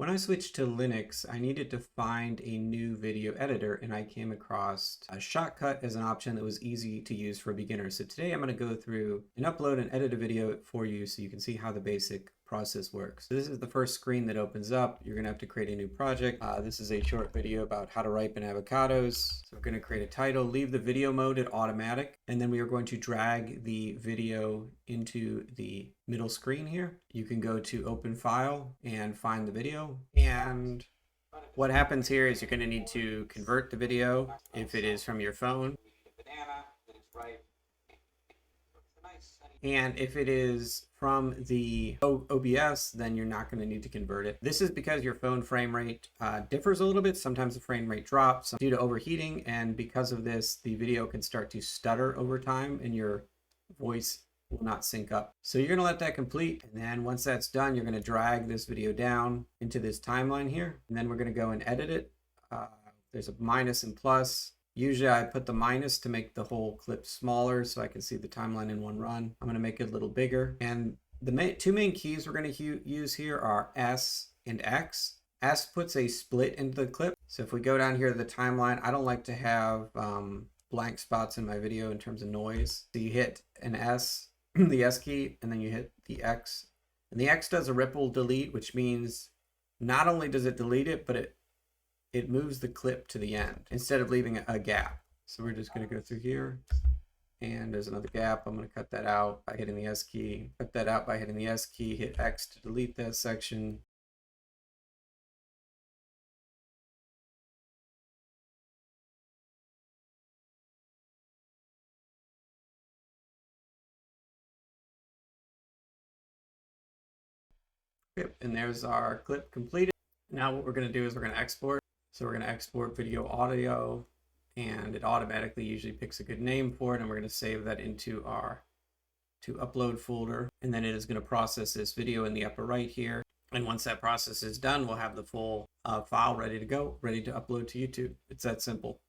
When I switched to Linux, I needed to find a new video editor, and I came across a Shotcut as an option that was easy to use for beginners. So today I'm going to go through and upload and edit a video for you so you can see how the basic process works. So this is the first screen that opens up. You're going to have to create a new project. This is a short video about how to ripen avocados. So we're going to create a title, leave the video mode at automatic, and then we are going to drag the video into the middle screen here. You can go to open file and find the video, and what happens here is you're going to need to convert the video if it is from your phone, and if it is from the OBS, then you're not going to need to convert it. This is because your phone frame rate differs a little bit. Sometimes the frame rate drops due to overheating, and because of this, the video can start to stutter over time and your voice will not sync up. So you're going to let that complete, and then once that's done, you're going to drag this video down into this timeline here, and then we're going to go and edit it. There's a minus and plus. Usually I put the minus to make the whole clip smaller so I can see the timeline in one run. I'm going to make it a little bigger, and the two main keys we're going to use here are S and X. S puts a split into the clip. So if we go down here to the timeline, I don't like to have blank spots in my video in terms of noise. So you hit an S, the S key, and then you hit the X. And the X does a ripple delete, which means not only does it delete it, but it moves the clip to the end instead of leaving a gap. So we're just going to go through here, and there's another gap. I'm going to cut that out by hitting the S key, cut that out by hitting the S key, hit X to delete that section. Yep, and there's our clip completed. Now what we're going to do is we're going to export. So we're going to export video audio, and it automatically usually picks a good name for it, and we're going to save that into our to upload folder, and then it is going to process this video in the upper right here. And once that process is done, we'll have the full file ready to go, ready to upload to YouTube. It's that simple.